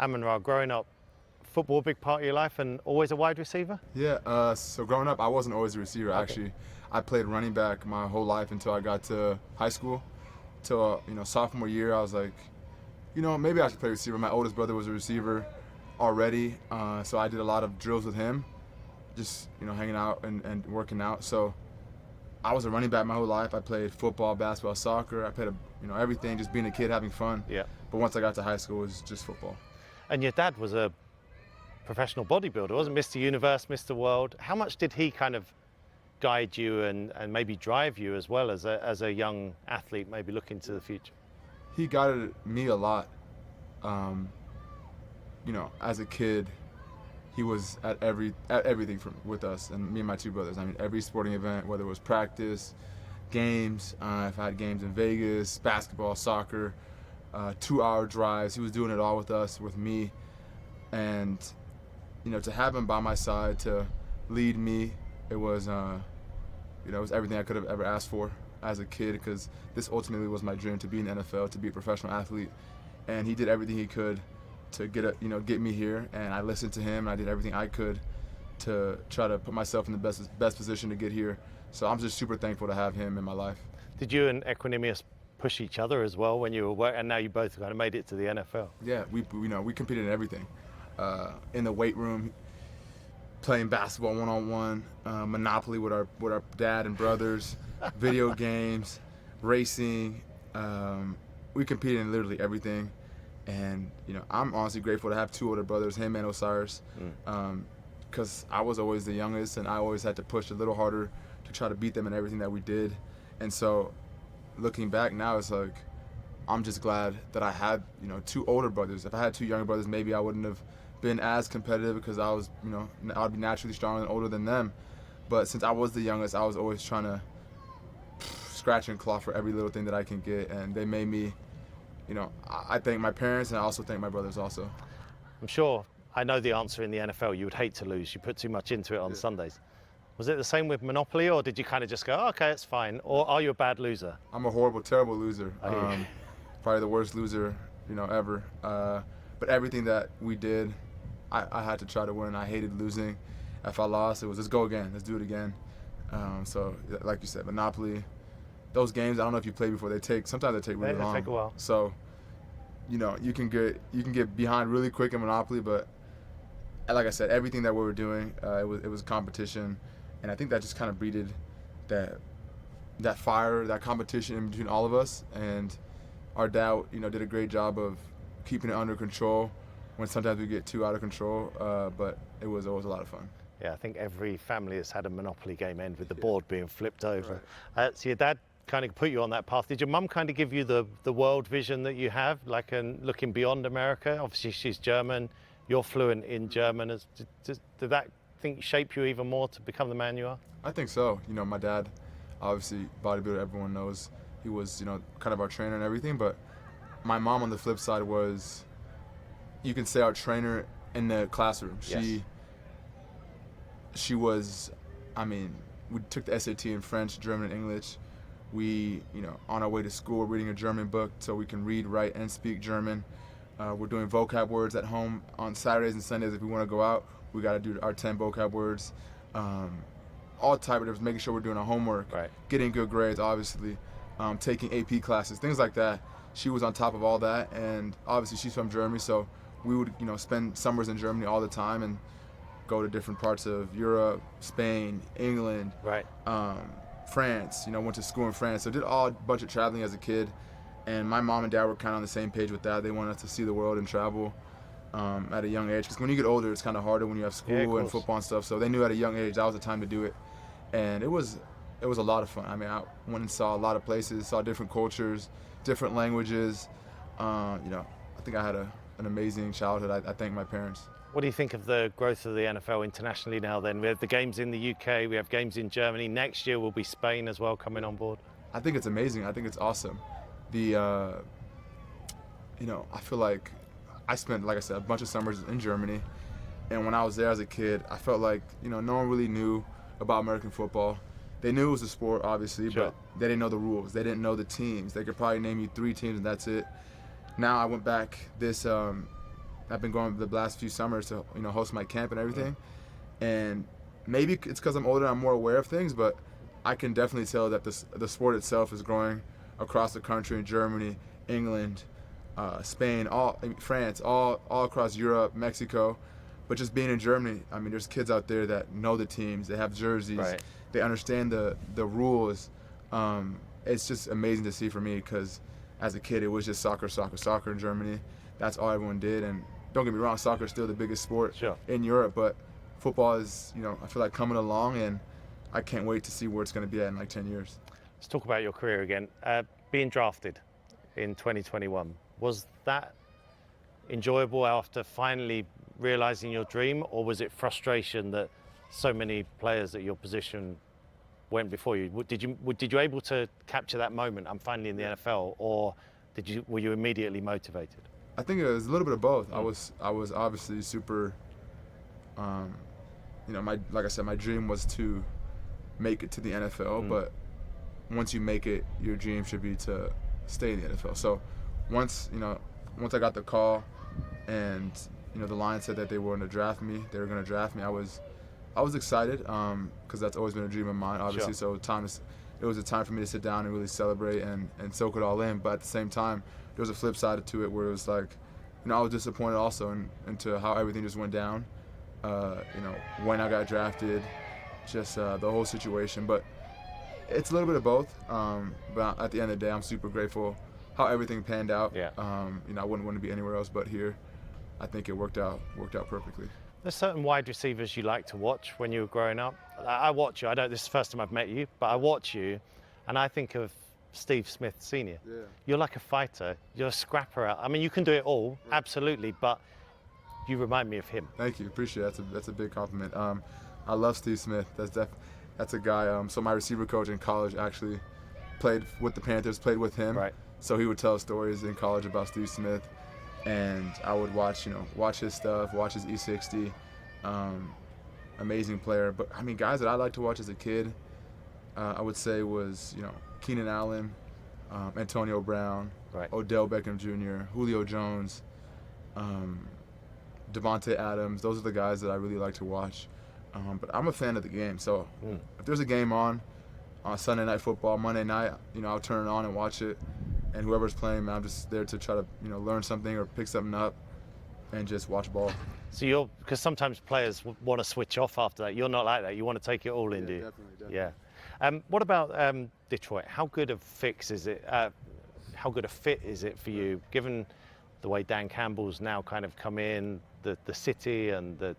Amon-Ra, growing up, football a big part of your life and always a wide receiver? Yeah, so growing up, I wasn't always a receiver, Okay. actually. I played running back my whole life until I got to high school. Till, sophomore year, I was like, maybe I should play receiver. My oldest brother was a receiver already, so I did a lot of drills with him, just, hanging out and working out. So I was a running back my whole life. I played football, basketball, soccer. I played, everything, just being a kid, having fun. Yeah. But once I got to high school, it was just football. And your dad was a professional bodybuilder, wasn't Mr. Universe, Mr. World? How much did he kind of guide you and maybe drive you as well as a young athlete, maybe looking to the future? He guided me a lot. As a kid, he was at everything with us and me and my two brothers. I mean, every sporting event, whether it was practice, games, if I had games in Vegas, basketball, soccer, 2-hour drives, he was doing it all with us, with me. And, to have him by my side, to lead me, it was, it was everything I could have ever asked for as a kid, because this ultimately was my dream, to be in the NFL, to be a professional athlete. And he did everything he could to get me here, and I listened to him, and I did everything I could to try to put myself in the best position to get here. So I'm just super thankful to have him in my life. Did you and Equanimous push each other as well when you were working, and now you both kind of made it to the NFL? Yeah, we competed in everything. In the weight room, playing basketball one-on-one, Monopoly with our dad and brothers, video games, racing. We competed in literally everything. And, I'm honestly grateful to have two older brothers, him and Osiris, because I was always the youngest, and I always had to push a little harder to try to beat them in everything that we did. And so looking back now, it's like, I'm just glad that I had, two older brothers. If I had two younger brothers, maybe I wouldn't have been as competitive, because I was, I'd be naturally stronger and older than them. But since I was the youngest, I was always trying to scratch and claw for every little thing that I can get, and they made me, I thank my parents, and I also thank my brothers also. I'm sure I know the answer in the NFL. You would hate to lose. You put too much into it on Sundays. Was it the same with Monopoly, or did you kind of just go, oh, okay, it's fine? Or are you a bad loser? I'm a horrible, terrible loser. Probably the worst loser, ever. But everything that we did, I had to try to win. I hated losing. If I lost, it was, let's go again. Let's do it again. So, like you said, Monopoly, those games, I don't know if you played before, sometimes they take really long. They take a while. So, you can get behind really quick in Monopoly, but like I said, everything that we were doing, it was competition, and I think that just kind of breeded that fire, that competition in between all of us. And our dad, did a great job of keeping it under control when sometimes we get too out of control, but it was always a lot of fun. Yeah, I think every family has had a Monopoly game end with the board being flipped over. Right. So your dad kind of put you on that path. Did your mum kind of give you the world vision that you have, like looking beyond America? Obviously, she's German. You're fluent in German. Did that shape you even more to become the man you are? I think so. My dad, obviously bodybuilder, everyone knows. He was, kind of our trainer and everything. But my mom, on the flip side, was, you can say, our trainer in the classroom. Yes. She was, we took the SAT in French, German, and English. We, on our way to school, we're reading a German book so we can read, write, and speak German. We're doing vocab words at home on Saturdays and Sundays. If we want to go out, we got to do our 10 vocab words. All type of difference, making sure we're doing our homework, right, getting good grades, obviously, taking AP classes, things like that. She was on top of all that, and obviously she's from Germany, so we would, spend summers in Germany all the time and go to different parts of Europe, Spain, England, right, France. Went to school in France, so did a bunch of traveling as a kid. And my mom and dad were kind of on the same page with that. They wanted us to see the world and travel at a young age, because when you get older, it's kind of harder when you have school and football and stuff. So they knew at a young age that was the time to do it, and it was a lot of fun. I went and saw a lot of places, saw different cultures, different languages. I think I had an amazing childhood. I thank my parents. What do you think of the growth of the NFL internationally now then? We have the games in the UK, we have games in Germany. Next year will be Spain as well coming on board. I think it's amazing. I think it's awesome. I feel like I spent, like I said, a bunch of summers in Germany. And when I was there as a kid, I felt like, no one really knew about American football. They knew it was a sport, obviously, Sure. but they didn't know the rules. They didn't know the teams. They could probably name you 3 teams and that's it. Now I went back this I've been going the last few summers to host my camp and everything, and maybe it's because I'm older, I'm more aware of things, but I can definitely tell that the sport itself is growing across the country in Germany, England, Spain, France, all across Europe, Mexico. But just being in Germany, I mean, there's kids out there that know the teams, they have jerseys, Right. they understand the rules. It's just amazing to see for me because as a kid, it was just soccer in Germany. That's all everyone did. And don't get me wrong, soccer is still the biggest sport Sure. in Europe, but football is, I feel like coming along, and I can't wait to see where it's going to be at in like 10 years. Let's talk about your career again. Being drafted in 2021, was that enjoyable after finally realizing your dream, or was it frustration that so many players at your position went before you? Did you able to capture that moment? I'm finally in the NFL, or were you immediately motivated? I think it was a little bit of both. I was obviously super. Like I said, my dream was to make it to the NFL, but once you make it, your dream should be to stay in the NFL. So once I got the call, and the Lions said that they were going to draft me, I was excited because that's always been a dream of mine, obviously. Sure. So it was a time for me to sit down and really celebrate and soak it all in. But at the same time, there was a flip side to it where it was like, I was disappointed also into how everything just went down. When I got drafted, just the whole situation. But it's a little bit of both. But at the end of the day, I'm super grateful how everything panned out. Yeah. I wouldn't want to be anywhere else but here. I think it worked out perfectly. There's certain wide receivers you like to watch when you were growing up. I watch you. This is the first time I've met you, but I watch you, and I think of Steve Smith Sr. Yeah. You're like a fighter. You're a scrapper out. I mean, you can do it all, absolutely, but you remind me of him. Thank you. Appreciate it. That's a big compliment. I love Steve Smith. That's a guy. So my receiver coach in college actually played with the Panthers, played with him. Right. So he would tell stories in college about Steve Smith, and I would watch his stuff, watch his E60. Amazing player. But I mean, guys that I liked to watch as a kid, I would say was Keenan Allen, Antonio Brown, Right. Odell Beckham Jr., Julio Jones, Devontae Adams. Those are the guys that I really like to watch. But I'm a fan of the game. So if there's a game on Sunday Night Football, Monday night, I'll turn it on and watch it. And whoever's playing, man, I'm just there to try to learn something or pick something up and just watch ball. So because sometimes players want to switch off after that. You're not like that. You want to take it all in, do you? Definitely. Yeah. What about Detroit? How good a fix is it? How good a fit is it for you, given the way Dan Campbell's now kind of come in, the city and the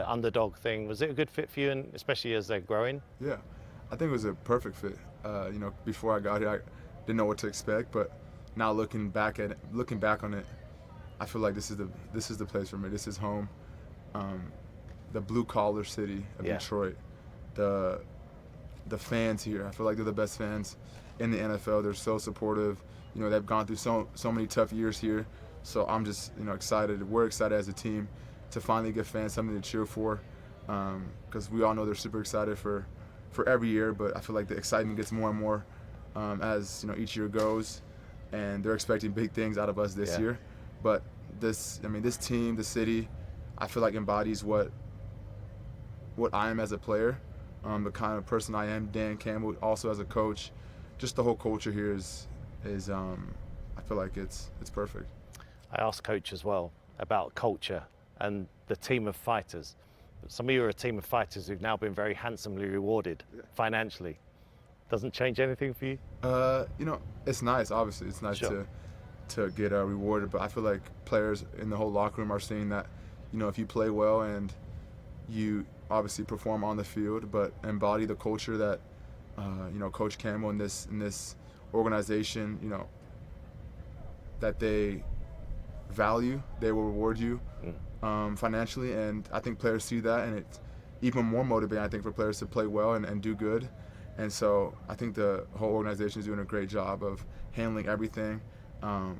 underdog thing? Was it a good fit for you, and especially as they're growing? Yeah, I think it was a perfect fit. Before I got here, I didn't know what to expect, but now looking back on it, I feel like this is the place for me. This is home. The blue collar city of Detroit. The fans here, I feel like they're the best fans in the NFL. They're so supportive. They've gone through so many tough years here. So I'm just excited. We're excited as a team to finally give fans something to cheer for, because we all know they're super excited for every year. But I feel like the excitement gets more and more as each year goes, and they're expecting big things out of us this year. But this team, the city, I feel like embodies what I am as a player, the kind of person I am. Dan Campbell also as a coach, just the whole culture here is I feel like it's perfect. I asked Coach as well about culture and the team of fighters. Some of you are a team of fighters who've now been very handsomely rewarded financially. Doesn't change anything for you? It's nice. Obviously, it's nice to get rewarded. But I feel like players in the whole locker room are seeing that, if you play well and you obviously perform on the field, but embody the culture that, Coach Campbell in this organization, that they value, they will reward you financially. And I think players see that, and it's even more motivating, I think, for players to play well and do good. And so I think the whole organization is doing a great job of handling everything. And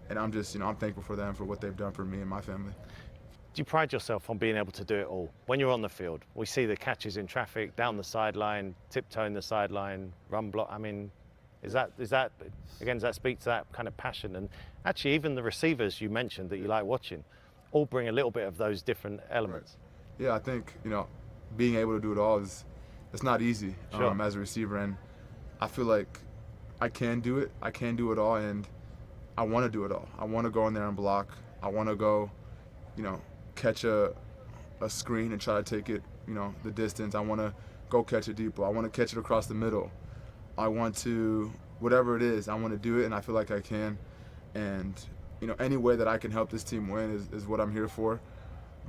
I'm just, I'm thankful for them for what they've done for me and my family. Do you pride yourself on being able to do it all? When you're on the field, we see the catches in traffic, down the sideline, tiptoeing the sideline, run block. I mean, is that again, does that speak to that kind of passion? And actually, even the receivers you mentioned that you like watching, all bring a little bit of those different elements. Yeah, I think, being able to do it all it's not easy Sure. as a receiver, and I feel like I can do it. I can do it all, and I want to do it all. I want to go in there and block. I want to go, catch a screen and try to take it, the distance. I want to go catch a deep ball. I want to catch it across the middle. I want to, whatever it is, I want to do it, and I feel like I can. And, any way that I can help this team win is what I'm here for.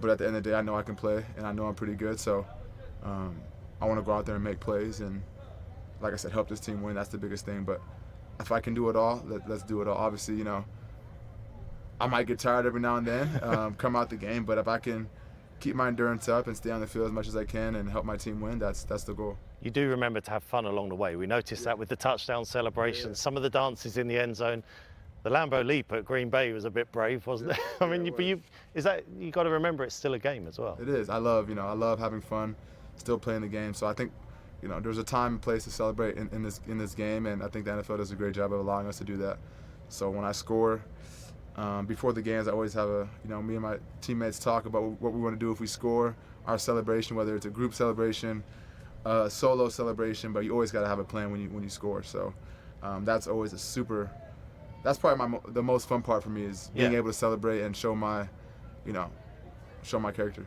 But at the end of the day, I know I can play, and I know I'm pretty good. So I want to go out there and make plays and, like I said, help this team win. That's the biggest thing. But if I can do it all, let's do it all. Obviously, I might get tired every now and then, come out the game. But if I can keep my endurance up and stay on the field as much as I can and help my team win, that's the goal. You do remember to have fun along the way. We noticed that with the touchdown celebrations, some of the dances in the end zone. The Lambeau leap at Green Bay was a bit brave, wasn't it? I mean, you got to remember it's still a game as well. It is. I love having fun, still playing the game. So I think, there's a time and place to celebrate in this game, and I think the NFL does a great job of allowing us to do that. So when I score, before the games, I always have me and my teammates talk about what we want to do if we score, our celebration, whether it's a group celebration, solo celebration, but you always got to have a plan when you score. So that's always that's probably the most fun part for me is being able to celebrate and show my character.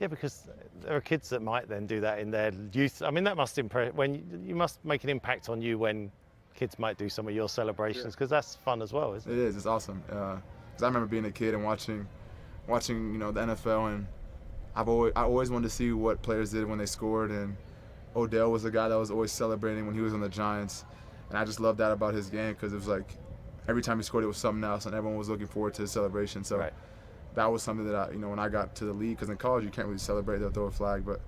Yeah, because there are kids that might then do that in their youth. I mean, that must impress. You must make an impact on you when kids might do some of your celebrations, because that's fun as well, isn't it? It is. It's awesome. Because I remember being a kid and watching the NFL, and I always wanted to see what players did when they scored. And Odell was a guy that was always celebrating when he was on the Giants, and I just loved that about his game because it was like every time he scored it was something else, and everyone was looking forward to his celebration. So that was something that when I got to the league, because in college you can't really celebrate, they'll throw a flag, but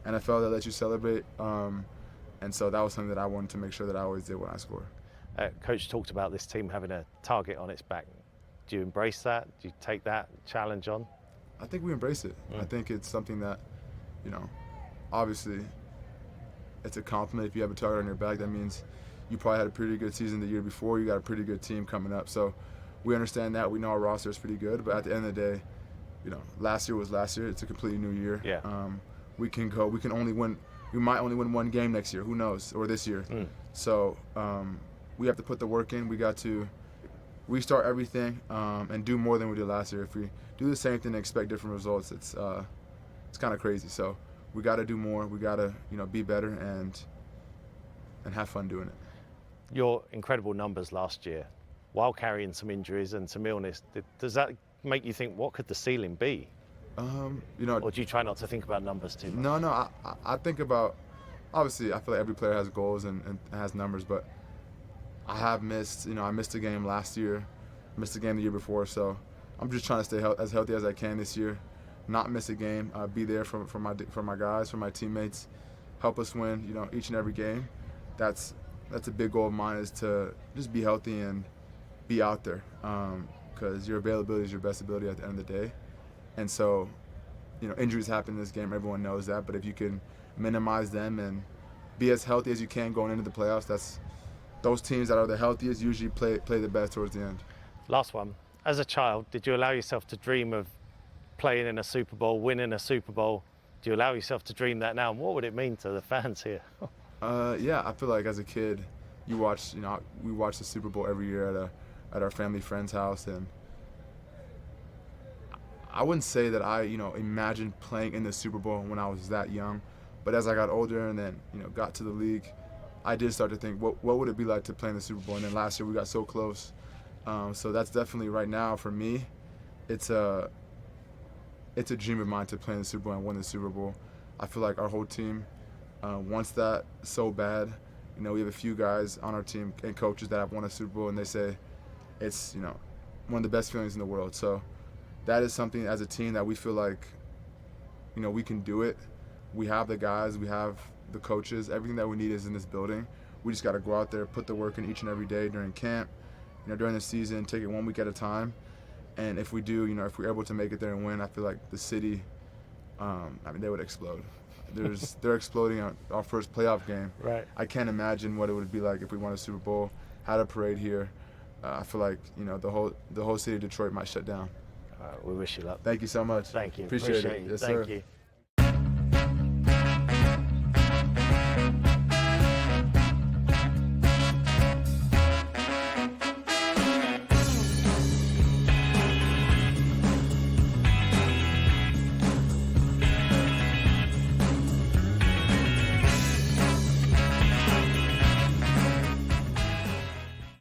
NFL, they'll let you celebrate. And so that was something that I wanted to make sure that I always did when I score. Coach talked about this team having a target on its back. Do you embrace that? Do you take that challenge on? I think we embrace it. I think it's something that, obviously it's a compliment. If you have a target on your back, that means you probably had a pretty good season the year before. You got a pretty good team coming up. So we understand that. We know our roster is pretty good. But at the end of the day, last year was last year. It's a completely new year. Yeah. We might only win one game next year. Who knows? Or this year. So we have to put the work in. We got to restart everything and do more than we did last year. If we do the same thing and expect different results, it's kind of crazy. So we got to do more. We got to be better and have fun doing it. Your incredible numbers last year, while carrying some injuries and some illness, does that make you think, what could the ceiling be? Or do you try not to think about numbers too much? No. I think about, obviously, I feel like every player has goals and has numbers, but I have missed, I missed a game last year, missed a game the year before, so I'm just trying to stay as healthy as I can this year, not miss a game, be there for my guys, for my teammates, help us win, each and every game. That's a big goal of mine, is to just be healthy and be out there, because your availability is your best ability at the end of the day. And so, injuries happen in this game, everyone knows that, but if you can minimize them and be as healthy as you can going into the playoffs, those teams that are the healthiest usually play the best towards the end. Last one. As a child, did you allow yourself to dream of playing in a Super Bowl, winning a Super Bowl? Do you allow yourself to dream that now? And what would it mean to the fans here? Yeah, I feel like as a kid, we watch the Super Bowl every year at our family friend's house, and I wouldn't say that I imagined playing in the Super Bowl when I was that young, but as I got older and then got to the league, I did start to think, what would it be like to play in the Super Bowl? And then last year we got so close, so that's definitely right now for me, it's a dream of mine to play in the Super Bowl and win the Super Bowl. I feel like our whole team wants that so bad. We have a few guys on our team and coaches that have won a Super Bowl, and they say it's one of the best feelings in the world. So that is something as a team that we feel like we can do it. We have the guys, we have the coaches, everything that we need is in this building. We just got to go out there, put the work in each and every day during camp, during the season, take it 1 week at a time. And if we do, if we're able to make it there and win, I feel like the city, they would explode. They're exploding our first playoff game. Right. I can't imagine what it would be like if we won a Super Bowl, had a parade here. I feel like the whole city of Detroit might shut down. We wish you luck. Thank you so much. Thank you. Appreciate it. it. Yes, Thank sir. you.